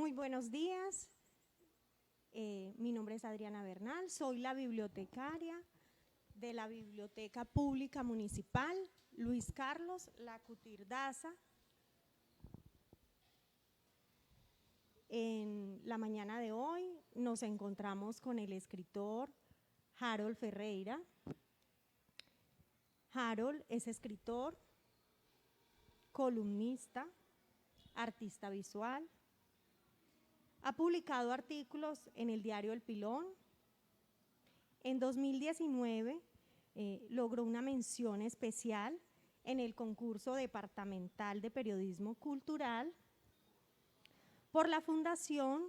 Muy buenos días, mi nombre es Adriana Bernal, soy la bibliotecaria de la Biblioteca Pública Municipal Luis Carlos Lacutir Daza. En la mañana de hoy nos encontramos con el escritor Harold Ferreira. Harold es escritor, columnista, artista visual. Ha publicado artículos en el diario El Pilón. En 2019 logró una mención especial en el concurso departamental de periodismo cultural por la Fundación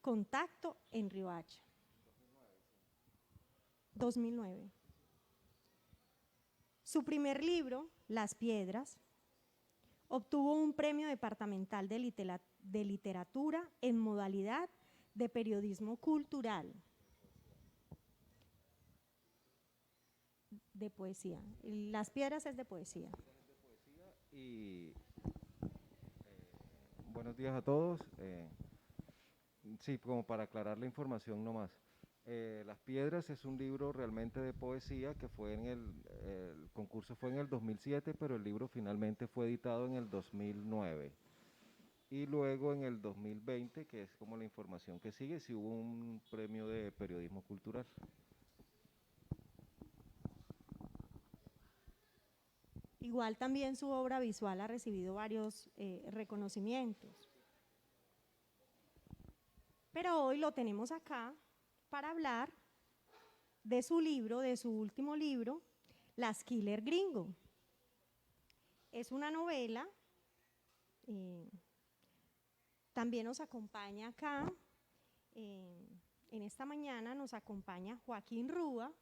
Contacto en Riohacha. 2009. Su primer libro, Las Piedras, obtuvo un premio departamental de literatura en modalidad de periodismo cultural. De poesía. Las Piedras es de poesía. Y buenos días a todos. Sí, como para aclarar la información nomás. Las Piedras es un libro realmente de poesía que fue en el concurso fue en el 2007, pero el libro finalmente fue editado en el 2009. Y luego en el 2020, que es como la información que sigue, sí hubo un premio de periodismo cultural. Igual también su obra visual ha recibido varios reconocimientos. Pero hoy lo tenemos acá para hablar de su libro, de su último libro, Las Killer Gringo. Es una novela. También nos acompaña acá, en esta mañana nos acompaña Joaquín Rúa.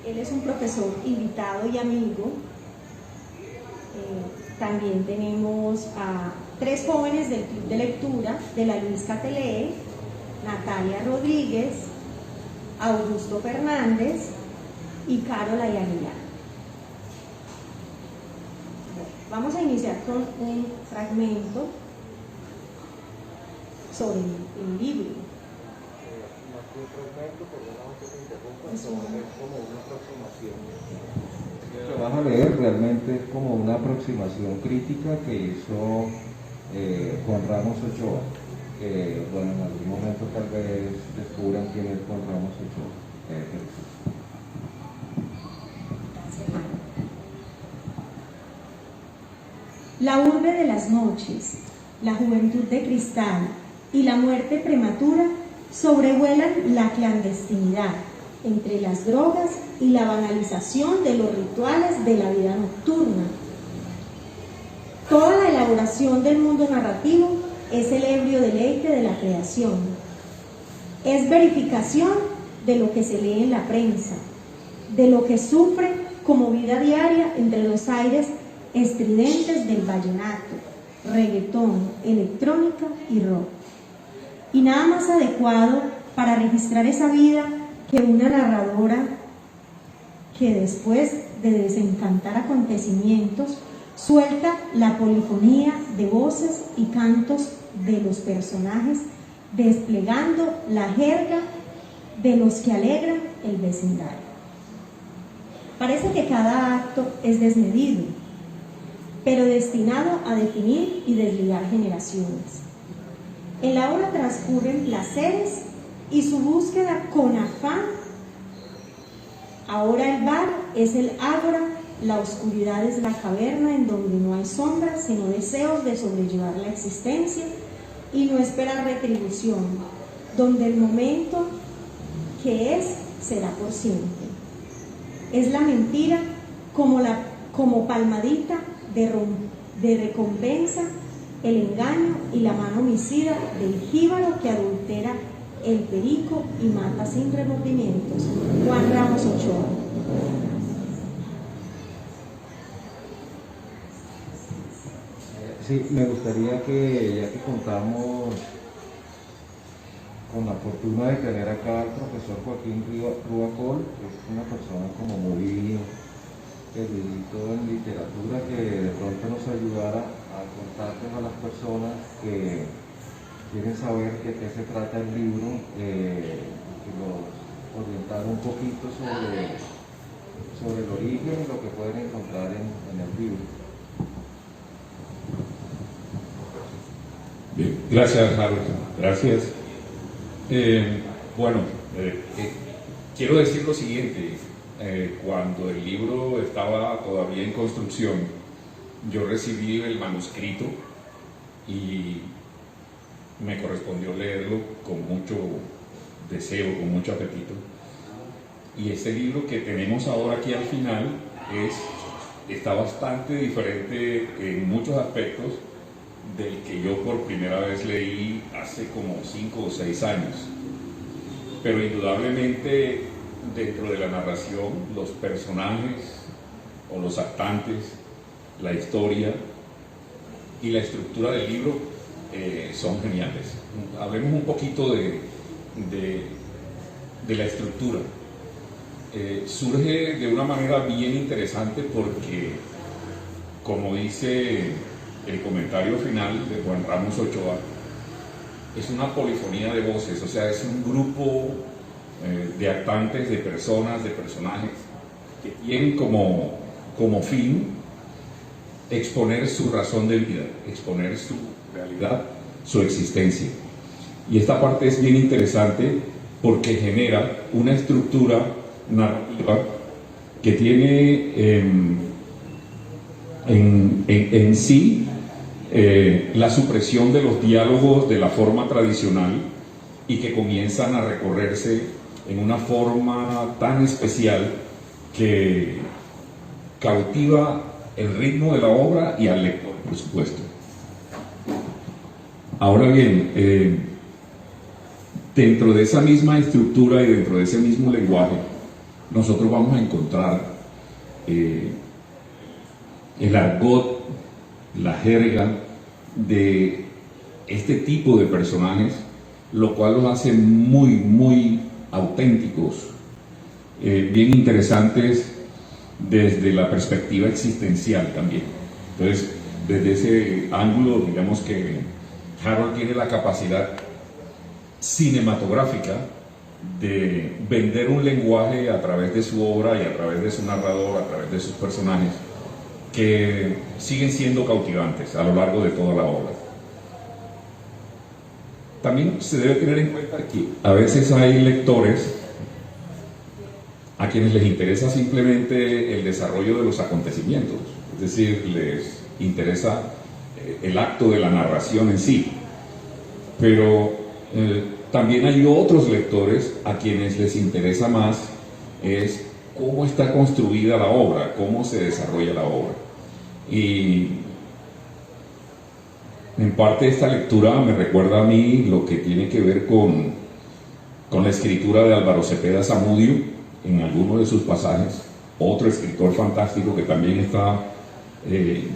Él es un profesor invitado y amigo. También tenemos a 3 jóvenes del Club de Lectura de la Luis Catelé, Natalia Rodríguez, Augusto Fernández y Carol Ayanilla. Vamos a iniciar con un fragmento sobre el libro. Más que un fragmento, perdóname que te interrumpa, es como una aproximación. Lo que vas a leer realmente es como una aproximación crítica que hizo Juan Ramos Ochoa. Bueno, en algún momento tal vez descubran quién es Juan Ramos Ochoa. La urbe de las noches, la juventud de cristal y la muerte prematura sobrevuelan la clandestinidad entre las drogas y la banalización de los rituales de la vida nocturna. Toda la elaboración del mundo narrativo es el ebrio deleite de la creación. Es verificación de lo que se lee en la prensa, de lo que sufre como vida diaria entre los aires estridentes del vallenato, reggaetón, electrónica y rock. Y nada más adecuado para registrar esa vida que una narradora que después de desencantar acontecimientos suelta la polifonía de voces y cantos de los personajes, desplegando la jerga de los que alegran el vecindario. Parece que cada acto es desmedido, pero destinado a definir y desligar generaciones. En la obra transcurren placeres y su búsqueda con afán. Ahora el bar es el ágora, la oscuridad es la caverna en donde no hay sombras, sino deseos de sobrellevar la existencia y no esperar retribución, donde el momento que es será por siempre. Es la mentira como palmadita de recompensa, el engaño y la mano homicida del jíbaro que adultera el perico y mata sin remordimientos. Juan Ramos Ochoa. Sí, me gustaría que, ya que contamos con la fortuna de tener acá al profesor Joaquín Rúa Col, que es una persona como muy erudito en literatura, que de pronto nos ayudara contarles a las personas que quieren saber de qué se trata el libro, que los orientar un poquito sobre el origen y lo que pueden encontrar en el libro. Bien, gracias, Harold. Gracias. Quiero decir lo siguiente. Cuando el libro estaba todavía en construcción, yo recibí el manuscrito y me correspondió leerlo con mucho deseo, con mucho apetito. Y este libro que tenemos ahora aquí al final está bastante diferente en muchos aspectos del que yo por primera vez leí hace como 5 o 6 años. Pero indudablemente dentro de la narración, los personajes o los actantes, la historia y la estructura del libro son geniales. Hablemos un poquito de la estructura. Surge de una manera bien interesante porque, como dice el comentario final de Juan Ramos Ochoa, es una polifonía de voces, o sea, es un grupo de actantes, de personas, de personajes que tienen como fin exponer su razón de vida, exponer su realidad, su existencia. Y esta parte es bien interesante porque genera una estructura narrativa que tiene en sí la supresión de los diálogos de la forma tradicional y que comienzan a recorrerse en una forma tan especial que cautiva el ritmo de la obra y al lector, por supuesto. Ahora bien, dentro de esa misma estructura y dentro de ese mismo lenguaje, nosotros vamos a encontrar el argot, la jerga de este tipo de personajes, lo cual los hace muy, muy auténticos, bien interesantes desde la perspectiva existencial también. Entonces, desde ese ángulo, digamos que Harold tiene la capacidad cinematográfica de vender un lenguaje a través de su obra y a través de su narrador, a través de sus personajes, que siguen siendo cautivantes a lo largo de toda la obra. También se debe tener en cuenta que a veces hay lectores a quienes les interesa simplemente el desarrollo de los acontecimientos, es decir, les interesa el acto de la narración en sí, pero también hay otros lectores a quienes les interesa más es cómo está construida la obra, cómo se desarrolla la obra. Y en parte esta lectura me recuerda a mí lo que tiene que ver con la escritura de Álvaro Cepeda Zamudio en algunos de sus pasajes, otro escritor fantástico que también está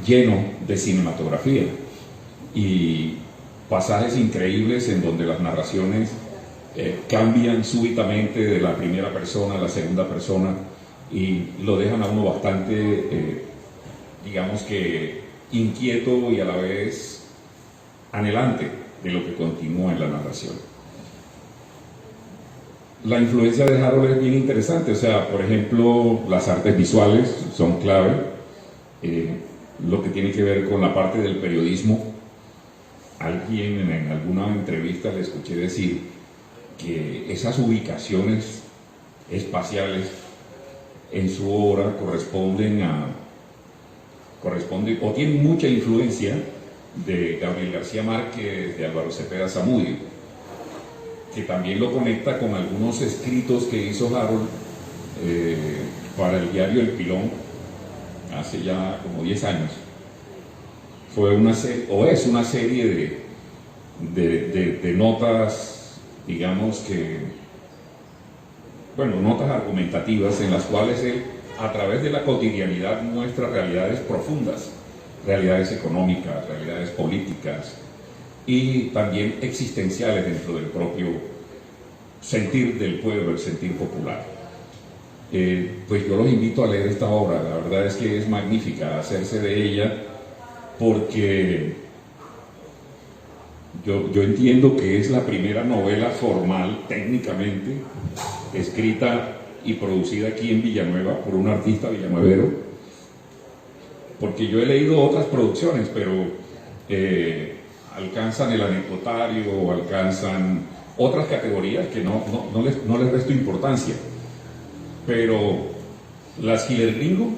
lleno de cinematografía y pasajes increíbles en donde las narraciones cambian súbitamente de la primera persona a la segunda persona y lo dejan a uno bastante, digamos que inquieto y a la vez anhelante de lo que continúa en la narración. La influencia de Harold es bien interesante, o sea, por ejemplo, las artes visuales son clave, lo que tiene que ver con la parte del periodismo. Alguien en alguna entrevista le escuché decir que esas ubicaciones espaciales en su obra corresponden o tienen mucha influencia de Gabriel García Márquez, de Álvaro Cepeda Zamudio, que también lo conecta con algunos escritos que hizo Harold para el diario El Pilón hace ya como 10 años. Fue una es una serie de notas, digamos que, bueno, notas argumentativas en las cuales él, a través de la cotidianidad, muestra realidades profundas, realidades económicas, realidades políticas y también existenciales dentro del propio sentir del pueblo, el sentir popular. Pues yo los invito a leer esta obra, la verdad es que es magnífica, hacerse de ella porque yo entiendo que es la primera novela formal, técnicamente, escrita y producida aquí en Villanueva por un artista villanuevero, porque yo he leído otras producciones, pero alcanzan el anecdotario o alcanzan otras categorías que no les resto importancia. Pero las Gilerringo,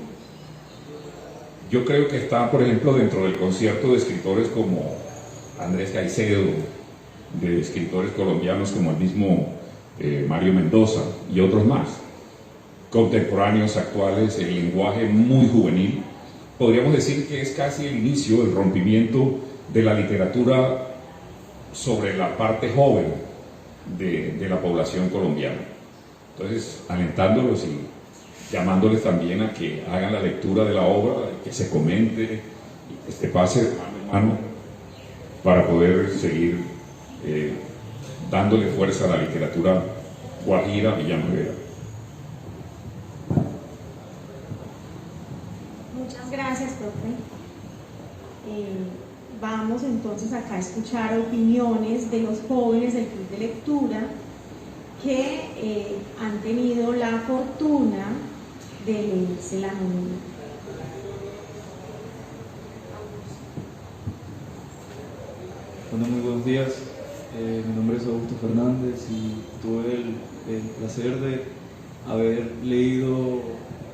yo creo que están, por ejemplo, dentro del concierto de escritores como Andrés Caicedo, de escritores colombianos como el mismo Mario Mendoza y otros más, contemporáneos, actuales, el lenguaje muy juvenil. Podríamos decir que es casi el inicio, el rompimiento de la literatura sobre la parte joven de la población colombiana. Entonces, alentándolos y llamándoles también a que hagan la lectura de la obra, que se comente, que se pase de mano en mano para poder seguir dándole fuerza a la literatura guajira villanuevera. Muchas gracias, profe. Vamos entonces acá a escuchar opiniones de los jóvenes del Club de Lectura que han tenido la fortuna de leerse la novela. Bueno, muy buenos días. Mi nombre es Augusto Fernández y tuve el placer de haber leído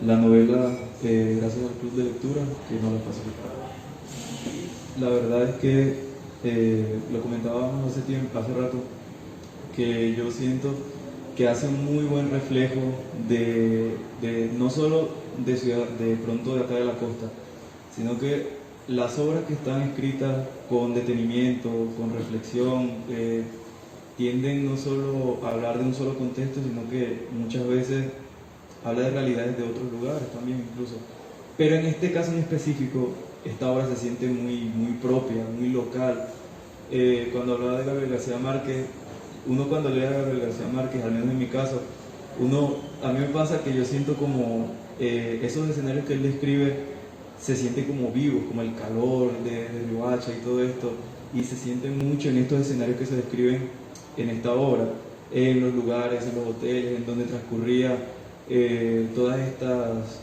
la novela gracias al Club de Lectura que nos la facilitaba. La verdad es que lo comentábamos hace rato, que yo siento que hace un muy buen reflejo de no solo de ciudad, de pronto de acá de la costa, sino que las obras que están escritas con detenimiento, con reflexión, tienden no solo a hablar de un solo contexto, sino que muchas veces habla de realidades de otros lugares también incluso. Pero en este caso en específico, esta obra se siente muy propia, muy local. Cuando hablaba de Gabriel García Márquez, uno cuando lee a Gabriel García Márquez, al menos en mi caso, a mí me pasa que yo siento como esos escenarios que él describe se sienten como vivos, como el calor de Riohacha y todo esto, y se sienten mucho en estos escenarios que se describen en esta obra, en los lugares, en los hoteles, en donde transcurría todas estas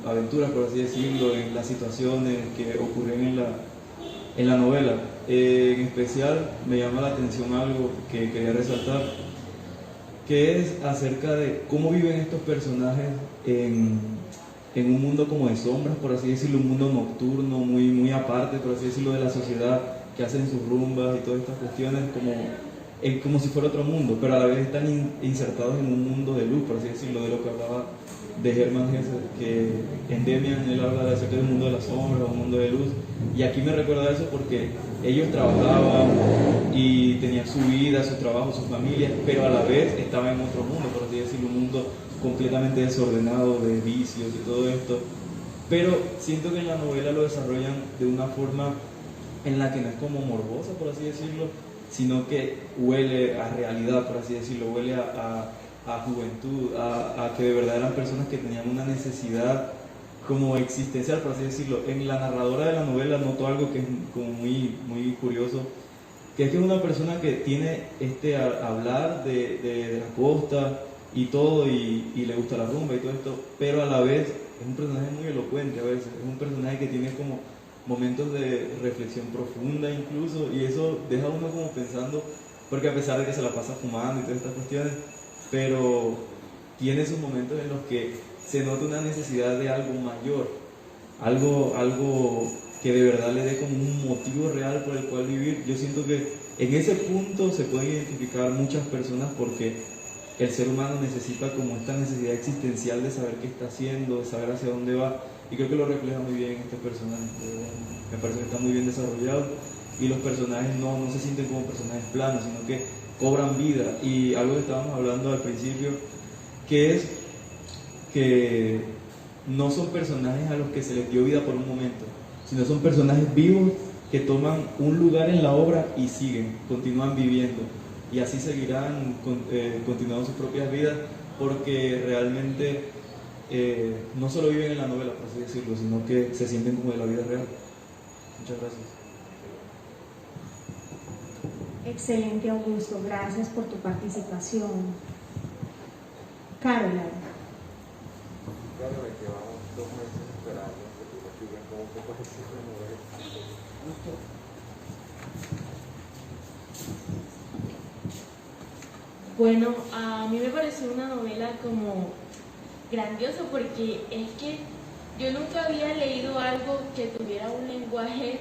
aventuras, por así decirlo, en las situaciones que ocurren en la novela. En especial me llama la atención algo que quería resaltar, que es acerca de cómo viven estos personajes en un mundo como de sombras, por así decirlo, un mundo nocturno, muy aparte, por así decirlo, de la sociedad, que hacen sus rumbas y todas estas cuestiones como si fuera otro mundo, pero a la vez están insertados en un mundo de luz, por así decirlo, de lo que hablaba de Hermann Hesse, que en Demian él habla acerca del mundo de la sombra, un mundo de luz, y aquí me recuerda eso porque ellos trabajaban y tenían su vida, su trabajo, su familia, pero a la vez estaban en otro mundo, por así decirlo, un mundo completamente desordenado de vicios y todo esto, pero siento que en la novela lo desarrollan de una forma en la que no es como morbosa, por así decirlo, sino que huele a realidad, por así decirlo, huele a juventud, a que de verdad eran personas que tenían una necesidad como existencial, por así decirlo. En la narradora de la novela noto algo que es como muy curioso, que es que es una persona que tiene hablar de la costa y todo, y le gusta la rumba y todo esto, pero a la vez es un personaje muy elocuente a veces, es un personaje que tiene como momentos de reflexión profunda incluso, y eso deja a uno como pensando, porque a pesar de que se la pasa fumando y todas estas cuestiones, pero tiene esos momentos en los que se nota una necesidad de algo mayor, algo que de verdad le dé como un motivo real por el cual vivir. Yo siento que en ese punto se pueden identificar muchas personas porque el ser humano necesita como esta necesidad existencial de saber qué está haciendo, de saber hacia dónde va, y creo que lo refleja muy bien este personaje. Me parece que está muy bien desarrollado y los personajes no se sienten como personajes planos, sino que cobran vida. Y algo que estábamos hablando al principio, que es que no son personajes a los que se les dio vida por un momento, sino son personajes vivos que toman un lugar en la obra y siguen, continúan viviendo, y así seguirán continuando sus propias vidas, porque realmente no solo viven en la novela, por así decirlo, sino que se sienten como de la vida real. Muchas gracias. Excelente, Augusto. Gracias por tu participación. Caroline. Caroline, que vamos 2 meses esperando que tú nos digas cómo te parece la novela. Bueno, a mí me pareció una novela como grandiosa porque es que yo nunca había leído algo que tuviera un lenguaje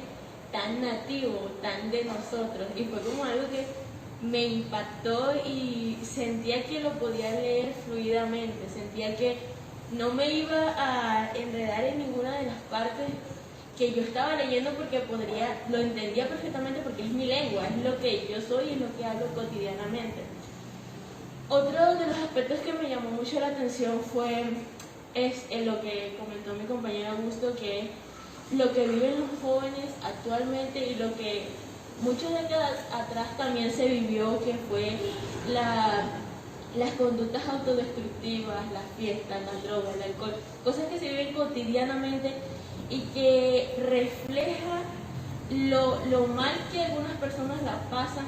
tan nativo, tan de nosotros, y fue como algo que me impactó y sentía que lo podía leer fluidamente, sentía que no me iba a enredar en ninguna de las partes que yo estaba leyendo porque lo entendía perfectamente porque es mi lengua, es lo que yo soy y es lo que hablo cotidianamente. Otro de los aspectos que me llamó mucho la atención es en lo que comentó mi compañero Augusto, que es lo que viven los jóvenes actualmente y lo que muchas décadas atrás también se vivió, que fue las conductas autodestructivas, las fiestas, las drogas, el alcohol, cosas que se viven cotidianamente y que refleja lo mal que algunas personas la pasan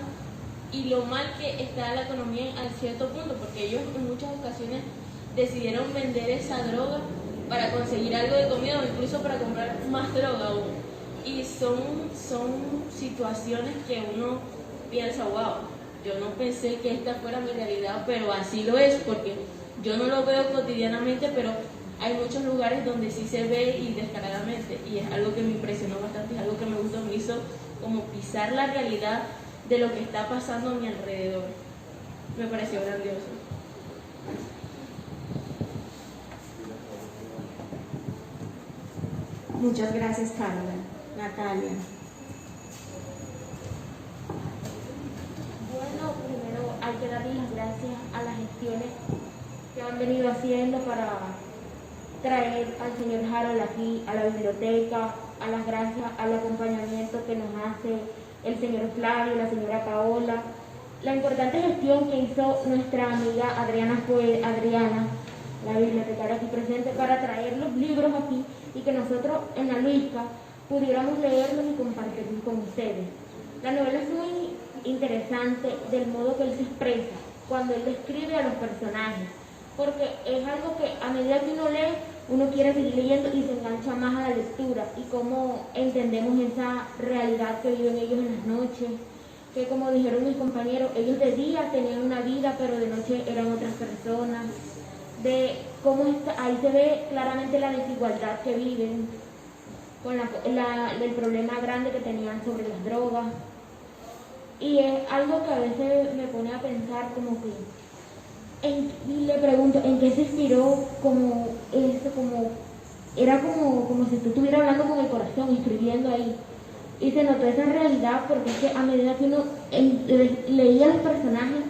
y lo mal que está la economía a cierto punto, porque ellos en muchas ocasiones decidieron vender esa droga para conseguir algo de comida o incluso para comprar más droga aún. Y son situaciones que uno piensa, wow, yo no pensé que esta fuera mi realidad, pero así lo es, porque yo no lo veo cotidianamente, pero hay muchos lugares donde sí se ve y descaradamente, y es algo que me impresionó bastante, es algo que me gustó, me hizo como pisar la realidad de lo que está pasando a mi alrededor. Me pareció grandioso. Muchas gracias, Caroline. Natalia. Bueno, primero hay que darle las gracias a las gestiones que han venido haciendo para traer al señor Harold aquí a la biblioteca, a las gracias al acompañamiento que nos hace el señor Flavio, la señora Paola, la importante gestión que hizo nuestra amiga Adriana, la bibliotecaria aquí presente, para traer los libros aquí y que nosotros en la Luisca pudiéramos leerlos y compartirlos con ustedes. La novela es muy interesante del modo que él se expresa, cuando él describe a los personajes, porque es algo que a medida que uno lee, uno quiere seguir leyendo y se engancha más a la lectura y cómo entendemos esa realidad que viven ellos en las noches, que como dijeron mis compañeros, ellos de día tenían una vida, pero de noche eran otras personas, de cómo ahí se ve claramente la desigualdad que viven, con el problema grande que tenían sobre las drogas. Y es algo que a veces me pone a pensar como que, y le pregunto, ¿en qué se inspiró? Era como si tú estuvieras hablando con el corazón, escribiendo ahí. Y se notó esa realidad porque es que a medida que uno leía los personajes,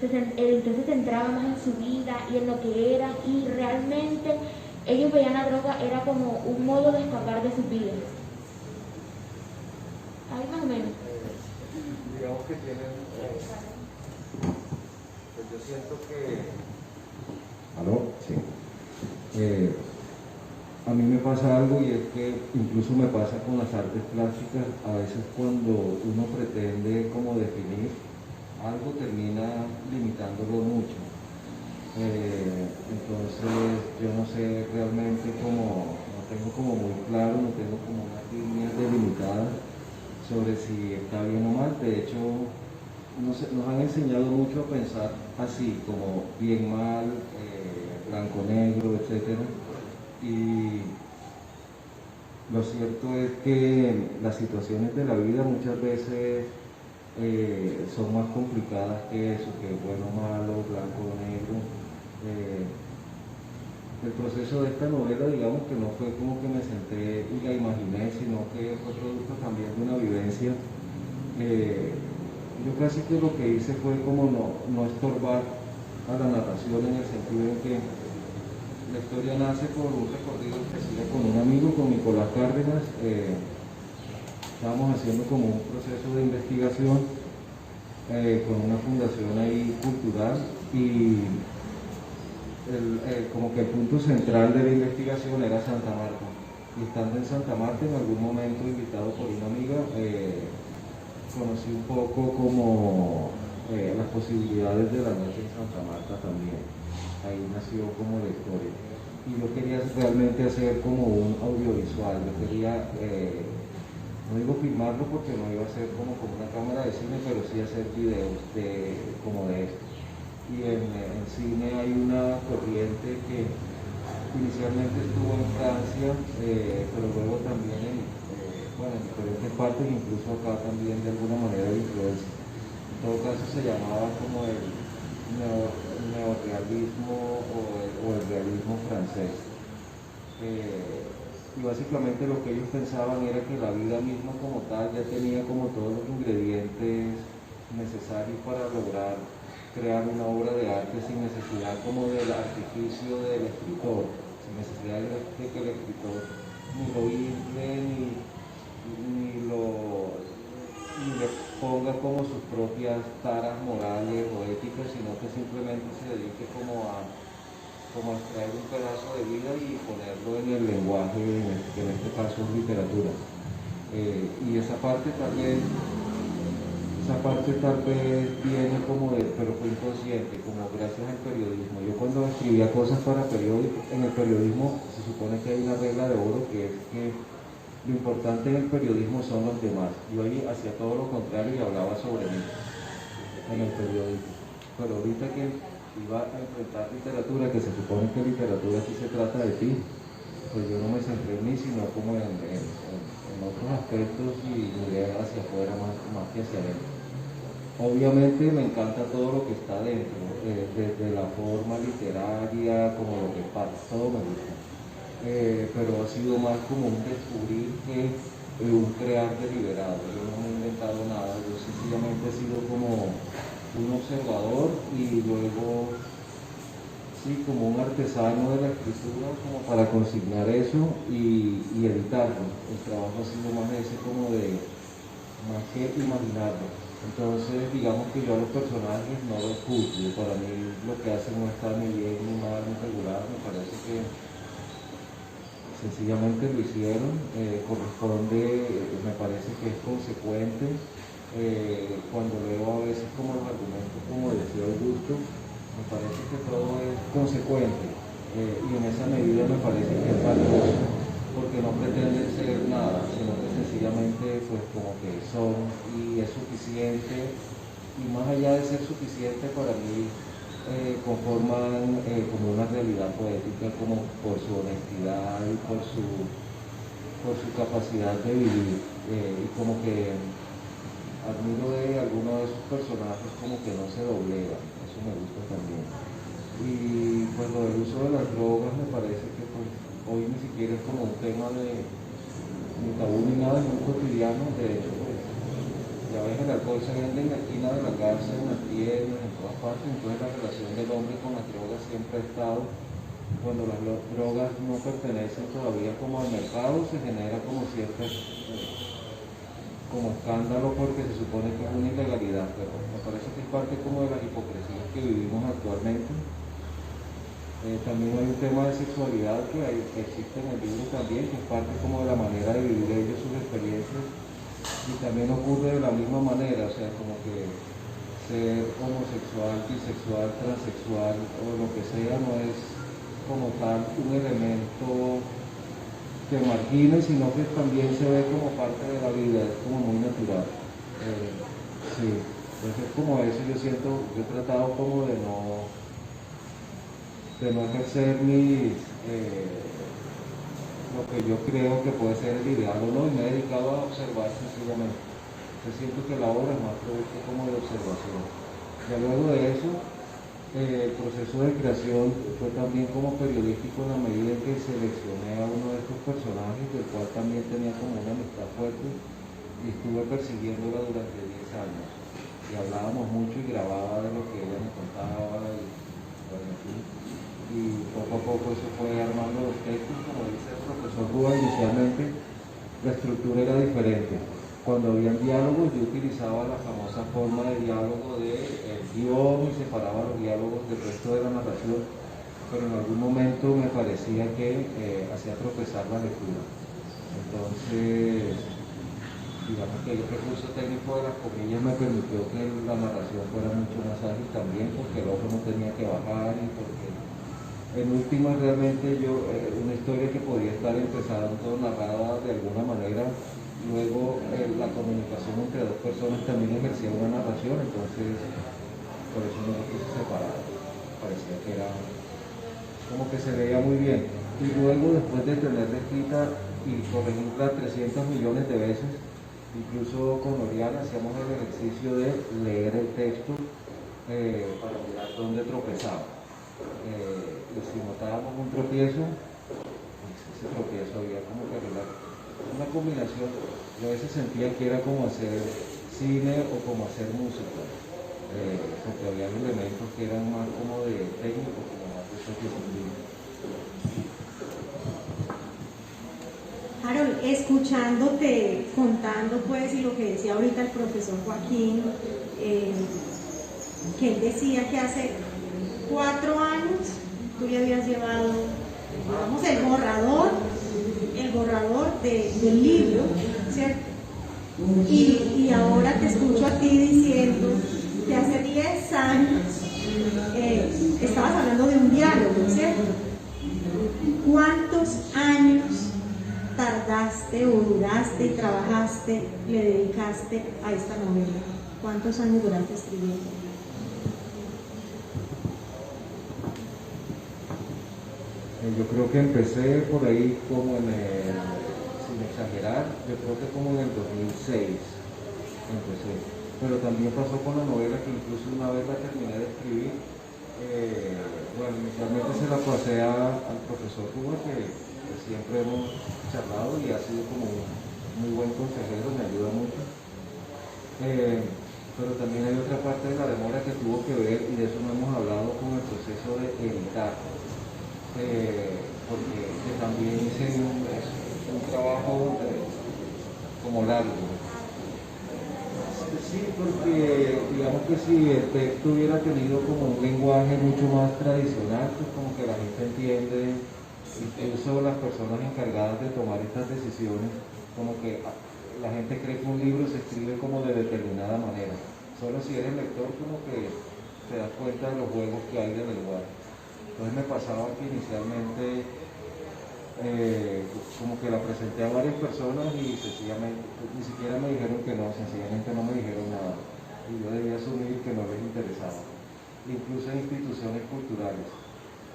entonces se centraba más en su vida y en lo que era, y realmente ellos veían la droga, era como un modo de escapar de sus vidas. Ahí más o menos. Digamos que tienen, pues yo siento que, ¿aló? Sí. A mí me pasa algo, y es que incluso me pasa con las artes plásticas, a veces cuando uno pretende como definir algo termina limitándolo mucho. Entonces yo no sé realmente no tengo como muy claro, no tengo como unas líneas delimitadas sobre si está bien o mal. De hecho, nos han enseñado mucho a pensar así, como bien, mal, blanco, negro, etc. Y lo cierto es que las situaciones de la vida muchas veces son más complicadas que eso, que bueno, malo, blanco, negro. El proceso de esta novela, digamos que no fue como que me senté y la imaginé, sino que fue producto también de una vivencia. Yo casi que lo que hice fue como no estorbar a la narración, en el sentido en que la historia nace por un recorrido que hacía con un amigo, con Nicolás Cárdenas. Estábamos haciendo como un proceso de investigación con una fundación ahí cultural, y como que el punto central de la investigación era Santa Marta. Y estando en Santa Marta, en algún momento invitado por una amiga, conocí un poco como las posibilidades de la noche en Santa Marta también. Ahí nació como la historia. Y yo quería realmente hacer como un audiovisual, yo quería, no digo filmarlo porque no iba a ser como con una cámara de cine, pero sí hacer videos como de esto. Y en cine hay una corriente que inicialmente estuvo en Francia, pero luego también en diferentes partes, incluso acá también de alguna manera de influencia. En todo caso se llamaba como el neorrealismo o el realismo francés. Y básicamente lo que ellos pensaban era que la vida misma como tal ya tenía como todos los ingredientes necesarios para lograr crear una obra de arte sin necesidad como del artificio del escritor, sin necesidad de que el escritor ni lo infle ni le ponga como sus propias taras morales o éticas, sino que simplemente se dedique como a extraer un pedazo de vida y ponerlo en el lenguaje, que en este caso es literatura. Y esa parte tal vez viene como pero fue inconsciente, como gracias al periodismo. Yo cuando escribía cosas para periódico, en el periodismo se supone que hay una regla de oro que es que lo importante en el periodismo son los demás. Yo ahí hacía todo lo contrario y hablaba sobre mí en el periódico. Pero ahorita que iba a enfrentar literatura, que se supone que literatura sí se trata de ti, pues yo no me centré en mí, sino como en otros aspectos y miré hacia afuera más que hacia adentro. Obviamente me encanta todo lo que está dentro, desde la forma literaria, como lo que pasa, todo me gusta. Pero ha sido más como un descubrir que un crear deliberado. Yo no me he inventado nada, yo sencillamente he sido como un observador y luego, sí, como un artesano de la escritura, como para consignar eso y editarlo. El trabajo ha sido más ese como más que imaginarlo. Entonces, digamos que yo a los personajes no los juzgo. Para mí lo que hacen no está ni bien, ni mal, ni regular. Me parece que sencillamente lo hicieron. Corresponde, me parece que es consecuente. Cuando leo a veces como los argumentos, como decía Augusto, me parece que todo es consecuente. Y en esa medida me parece que es valioso, porque no pretenden ser nada, sino que sencillamente pues como que son y es suficiente, y más allá de ser suficiente para mí conforman como una realidad poética, como por su honestidad y por su capacidad de vivir, y como que admiro de algunos de esos personajes como que no se doblegan, eso me gusta también. Y pues lo del uso de las drogas me parece que pues hoy ni siquiera es como un tema ni tabú ni nada, es muy cotidiano. De hecho, pues, ya ves, el alcohol se vende en la esquina de la casa, en las tiendas, en todas partes. Entonces la relación del hombre con las drogas siempre ha estado. Cuando las drogas no pertenecen todavía como al mercado, se genera como cierto como escándalo, porque se supone que es una ilegalidad, pero me parece que es parte como de las hipocresías que vivimos actualmente. También hay un tema de sexualidad que existe en el libro también, que es parte como de la manera de vivir ellos sus experiencias, y también ocurre de la misma manera, o sea, como que ser homosexual, bisexual, transexual o lo que sea no es como tal un elemento que margine, sino que también se ve como parte de la vida, es como muy natural. Sí, entonces es como eso. Yo he tratado como de no ejercer lo que yo creo que puede ser el ideal o no, y me he dedicado a observar sencillamente. Yo siento que la obra es más producto como de observación. Ya luego de eso, el proceso de creación fue también como periodístico en la medida en que seleccioné a uno de estos personajes, del cual también tenía como una amistad fuerte, y estuve persiguiéndola durante 10 años. Y hablábamos mucho y grababa de lo que ella me contaba, y bueno, y poco a poco eso fue armando los textos. Como dice el profesor Rúa, inicialmente la estructura era diferente. Cuando había diálogos, yo utilizaba la famosa forma de diálogo de guión y separaba los diálogos del resto de la narración, pero en algún momento me parecía que hacía tropezar la lectura. Entonces, digamos que el recurso técnico de las comillas me permitió que la narración fuera mucho más ágil también, porque el ojo no tenía que bajar y porque en última realmente una historia que podía estar empezando narrada de alguna manera, luego la comunicación entre dos personas también ejercía una narración, entonces por eso no lo puse separado, parecía que era como que se veía muy bien. Y luego después de tenerla escrita y corregirla 300 millones de veces, incluso con Oriana hacíamos el ejercicio de leer el texto para mirar dónde tropezaba. Y si notábamos un tropiezo, pues ese tropiezo había como que arreglar. Una combinación, yo a veces sentía que era como hacer cine o como hacer música, porque había elementos que eran más como de técnico, como más de sentido. Harold, escuchándote, contando pues, y lo que decía ahorita el profesor Joaquín, que él decía que hace 4 años tú le habías llevado, digamos, el borrador del libro, ¿cierto? Y ahora te escucho a ti diciendo que hace 10 años estabas hablando de un diálogo, ¿cierto? ¿Cuántos años tardaste o duraste y trabajaste, le dedicaste a esta novela? ¿Cuántos años duraste escribiendo? Yo creo que empecé por ahí como sin exagerar, yo creo que como en el 2006 empecé. Pero también pasó con la novela que incluso una vez la terminé de escribir. Bueno, inicialmente se la pasé al profesor Cuba, que siempre hemos charlado y ha sido como un muy buen consejero, me ayuda mucho. Pero también hay otra parte de la demora que tuvo que ver, y de eso no hemos hablado, con el proceso de editar. Porque también hice un trabajo como largo. Sí, porque digamos que si el texto hubiera tenido como un lenguaje mucho más tradicional, pues como que la gente entiende, incluso las personas encargadas de tomar estas decisiones, como que la gente cree que un libro se escribe como de determinada manera. Solo si eres lector como que te das cuenta de los juegos que hay de lenguaje. Entonces me pasaba que inicialmente como que la presenté a varias personas y sencillamente, ni siquiera me dijeron que no, sencillamente no me dijeron nada. Y yo debía asumir que no les interesaba. Incluso en instituciones culturales.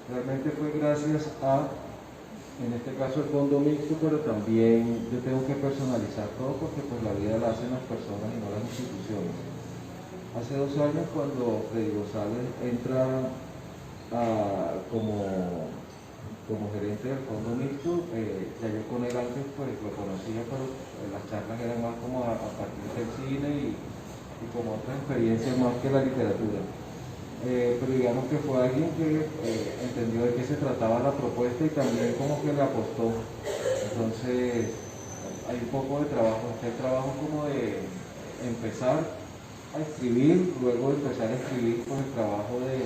Realmente fue gracias a, en este caso, el fondo mixto, pero también yo tengo que personalizar todo porque pues la vida la hacen las personas y no las instituciones. Hace 2 años, cuando Freddy González entra como gerente del fondo mixto, ya yo con él antes pues lo conocía, pero las charlas eran más como a partir del cine y como otras experiencias más que la literatura. Pero digamos que fue alguien que entendió de qué se trataba la propuesta y también como que le apostó. Entonces hay un poco de trabajo, el trabajo como de empezar a escribir, luego de empezar a escribir con el trabajo de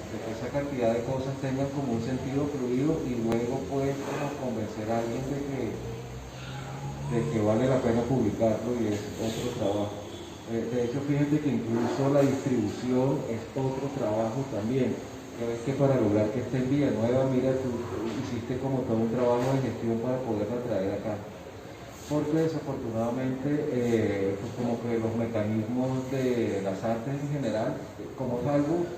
que esa cantidad de cosas tengan como un sentido fluido y luego pues como convencer a alguien de que vale la pena publicarlo, y es otro trabajo. De hecho, fíjate que incluso la distribución es otro trabajo también. Que ves que para lograr que esté en Villanueva, mira, tú hiciste como todo un trabajo de gestión para poderla traer acá. Porque desafortunadamente, pues como que los mecanismos de las artes en general, como es algo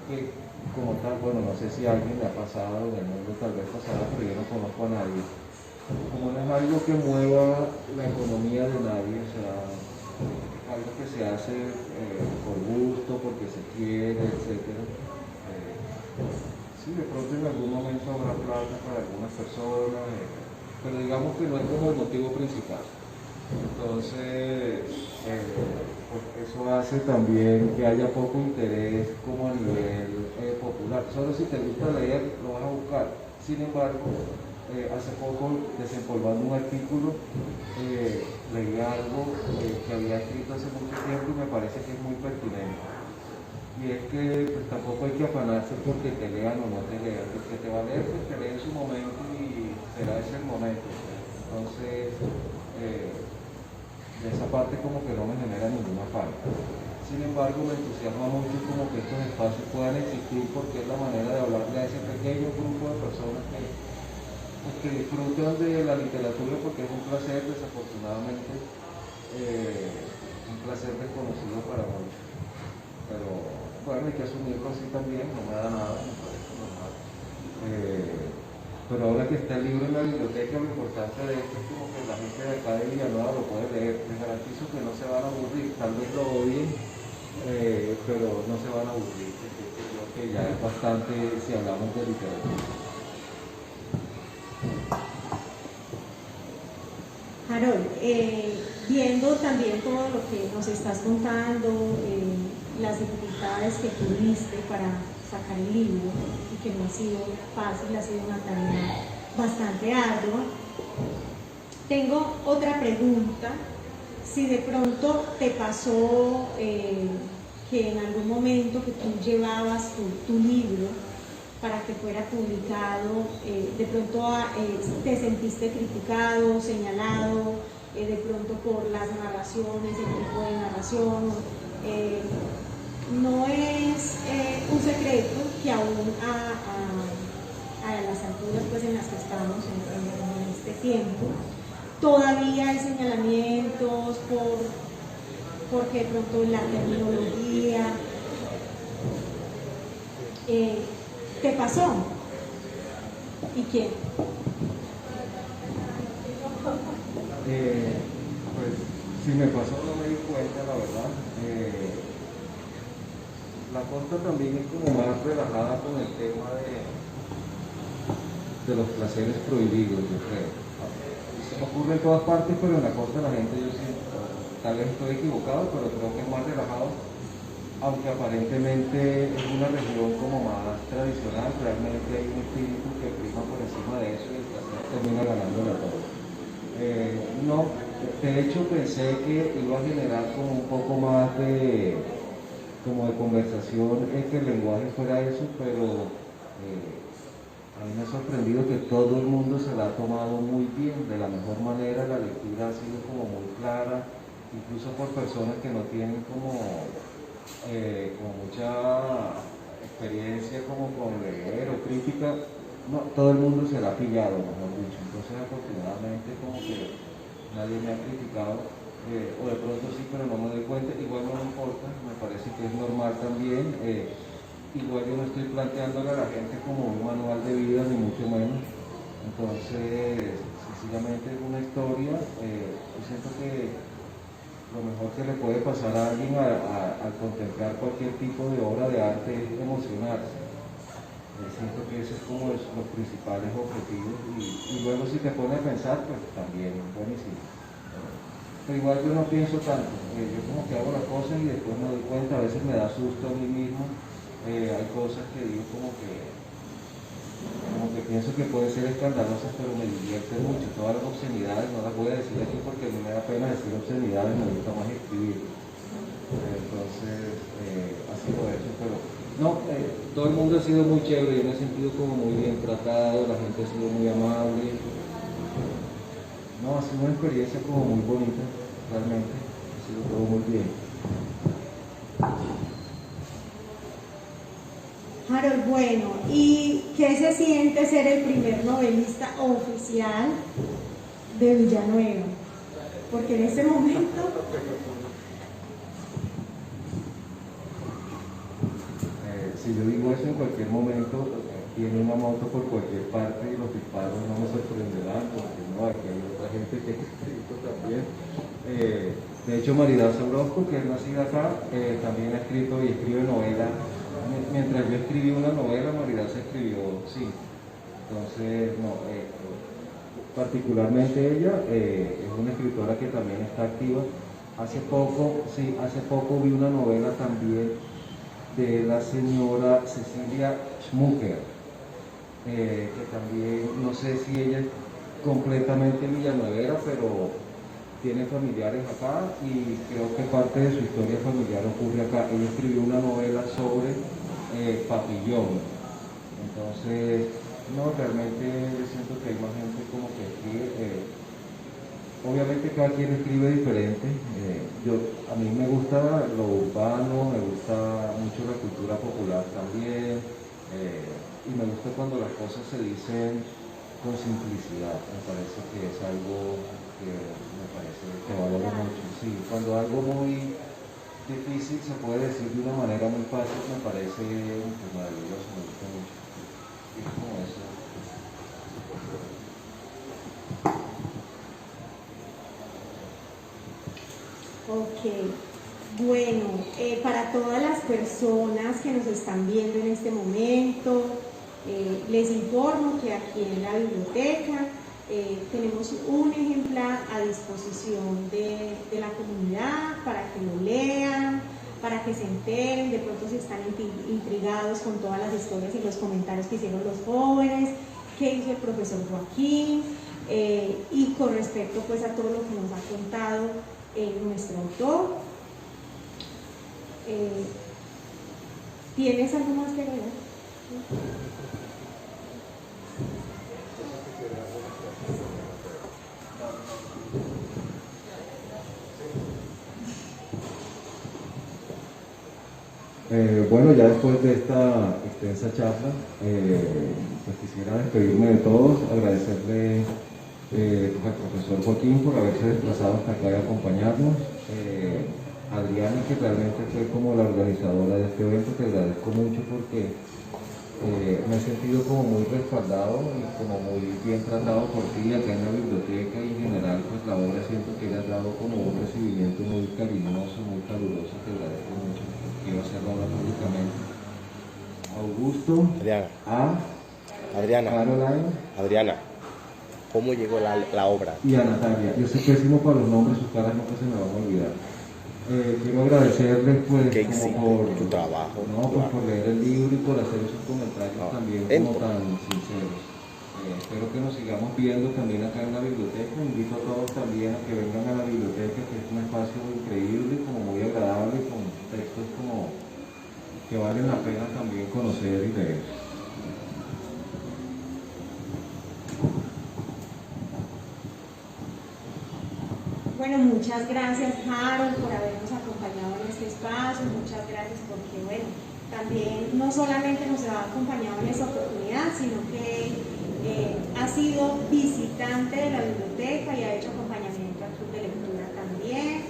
que como tal, bueno, no sé si a alguien le ha pasado en el mundo, tal vez pasado, pero yo no conozco a nadie. Como no es algo que mueva la economía de nadie, o sea, algo que se hace por gusto, porque se quiere, etc. Sí, de pronto en algún momento habrá plata para algunas personas, pero digamos que no es como el motivo principal. Entonces, pues eso hace también que haya poco interés como a nivel popular. Solo si te gusta leer lo vas a buscar. Sin embargo, hace poco, desempolvando un artículo, leí algo que había escrito hace mucho tiempo y me parece que es muy pertinente. Y es que pues, tampoco hay que afanarse porque te lean o no te lean. El que te va a leer, pues te lee en su momento y será ese el momento. entonces de esa parte como que no me genera ninguna falta. Sin embargo, me entusiasma mucho como que estos espacios puedan existir porque es la manera de hablarle a ese pequeño grupo de personas que disfrutan de la literatura, porque es un placer, desafortunadamente, un placer desconocido para muchos. Pero bueno, hay que asumirlo así también, no me da nada, me parece normal. Pero ahora que está el libro en la biblioteca, lo importante de esto es como que la gente de acá de Villanueva lo puede leer. Les garantizo que no se van a aburrir, tal vez lo odien, pero no se van a aburrir, porque creo que ya es bastante si hablamos de literatura. Harold, viendo también todo lo que nos estás contando, las dificultades que tuviste para sacar el libro y que no ha sido fácil, ha sido una tarea bastante ardua, tengo otra pregunta. Si de pronto te pasó que en algún momento que tú llevabas tu libro para que fuera publicado, de pronto te sentiste criticado, señalado, de pronto por las narraciones, el tipo de narración. No es un secreto que aún a las alturas pues, en las que estamos en este tiempo, todavía hay señalamientos porque de pronto la terminología. ¿Te pasó? ¿Y quién? Pues si me pasó no me di cuenta, la verdad. La costa también es como más relajada con el tema de los placeres prohibidos, yo creo. Se me ocurre en todas partes, pero en la costa la gente, yo siento, tal vez estoy equivocado, pero creo que es más relajado. Aunque aparentemente es una región como más tradicional, realmente hay un espíritu que prima por encima de eso y el placer termina ganándole a todo. No, de hecho pensé que iba a generar como un poco más de conversación que el lenguaje fuera eso, pero a mí me ha sorprendido que todo el mundo se la ha tomado muy bien, de la mejor manera. La lectura ha sido como muy clara, incluso por personas que no tienen como mucha experiencia como con leer o crítica, no, todo el mundo se la ha pillado, mejor dicho. Entonces afortunadamente como que nadie me ha criticado, o de pronto sí, pero no me doy cuenta. Igual no me importa, me parece que es normal también. Igual yo no estoy planteándole a la gente como un manual de vida, ni mucho menos. Entonces sencillamente es una historia. Yo siento que lo mejor que le puede pasar a alguien al contemplar cualquier tipo de obra de arte es emocionarse. Siento que ese es como los principales objetivos y luego si te pones a pensar, pues también buenísimo. Pero igual yo no pienso tanto, yo como que hago las cosas y después me doy cuenta, a veces me da susto a mí mismo, hay cosas que digo como que pienso que pueden ser escandalosas, pero me divierte mucho. Todas las obscenidades no las voy a decir aquí porque a mí me da pena decir obscenidades, me gusta más escribir. Entonces, ha sido eso, pero no, todo el mundo ha sido muy chévere, yo me he sentido como muy bien tratado, la gente ha sido muy amable. No, ha sido una experiencia como muy bonita, realmente, ha sido todo muy bien. Harold, bueno, ¿y qué se siente ser el primer novelista oficial de Villanueva? Porque en este momento si yo digo eso en cualquier momento, tiene una moto por cualquier parte y los disparos no me sorprenderán, porque no, aquí hay otra gente que ha escrito también. De hecho, Maridad Orozco, que es nacida acá, también ha escrito y escribe novelas. Mientras yo escribí una novela, Maridad se escribió 5. Entonces, no, particularmente ella es una escritora que también está activa. Hace poco vi una novela también de la señora Cecilia Schmucker, que también, no sé si ella es completamente villanuevera, pero tiene familiares acá y creo que parte de su historia familiar ocurre acá. Ella escribió una novela sobre Papillón. Entonces, no, realmente yo siento que hay más gente como que escribe. obviamente cada quien escribe diferente. A mí me gusta lo urbano, me gusta mucho la cultura popular también, y me gusta cuando las cosas se dicen con simplicidad. Me parece que es algo que me parece que valoro mucho. Sí, cuando algo muy difícil se puede decir de una manera muy fácil, me parece pues, maravilloso, me gusta mucho. Es como eso. Ok, bueno, para todas las personas que nos están viendo en este momento, les informo que aquí en la biblioteca tenemos un ejemplar a disposición de la comunidad para que lo lean, para que se enteren, de pronto si están intrigados con todas las historias y los comentarios que hicieron los jóvenes, qué hizo el profesor Joaquín, y con respecto pues a todo lo que nos ha contado nuestro autor. ¿Tienes algo más que agregar? Bueno, ya después de esta extensa charla, pues quisiera despedirme de todos, agradecerle al profesor Joaquín por haberse desplazado hasta acá y acompañarnos. Adriana, que realmente fue como la organizadora de este evento, te agradezco mucho porque me he sentido como muy respaldado y como muy bien tratado por ti acá en la biblioteca, y en general pues la obra siento que le has dado como un recibimiento muy cariñoso, muy caluroso. Te agradezco mucho, quiero hacerlo ahora públicamente. Augusto, Adriana, Caroline, Adriana, ¿cómo llegó la obra? y a Natalia. Yo soy pésimo para los nombres, sus caras nunca se me van a olvidar. Quiero agradecerles pues como por tu trabajo, no, pues, por leer el libro y por hacer esos comentarios también como tan sinceros. Espero que nos sigamos viendo también acá en la biblioteca. Invito a todos también a que vengan a la biblioteca, que es un espacio increíble, como muy agradable, con textos como que valen la pena también conocer y leer. Bueno, muchas gracias, Harold, por habernos acompañado en este espacio. Muchas gracias porque, bueno, también no solamente nos ha acompañado en esta oportunidad, sino que ha sido visitante de la biblioteca y ha hecho acompañamiento al club de lectura también.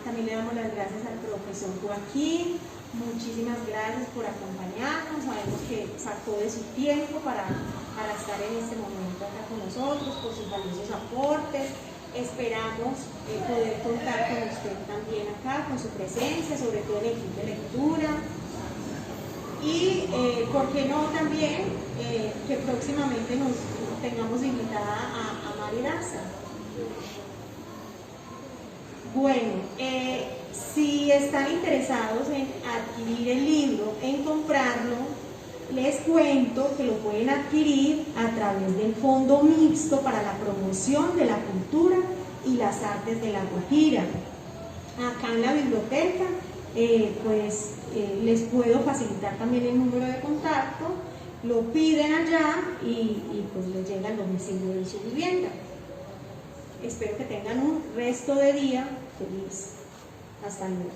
También le damos las gracias al profesor Joaquín. Muchísimas gracias por acompañarnos. Sabemos que sacó de su tiempo para estar en este momento acá con nosotros, por sus valiosos aportes. Esperamos poder contar con usted también acá, con su presencia, sobre todo en el club de lectura. Y, ¿por qué no también que próximamente nos tengamos invitada a Mari Daza? Bueno, si están interesados en adquirir el libro, en comprarlo, les cuento que lo pueden adquirir a través del Fondo Mixto para la Promoción de la Cultura y las Artes de La Guajira. Acá en la biblioteca, les puedo facilitar también el número de contacto, lo piden allá y pues les llega al domicilio de su vivienda. Espero que tengan un resto de día feliz. Hasta luego.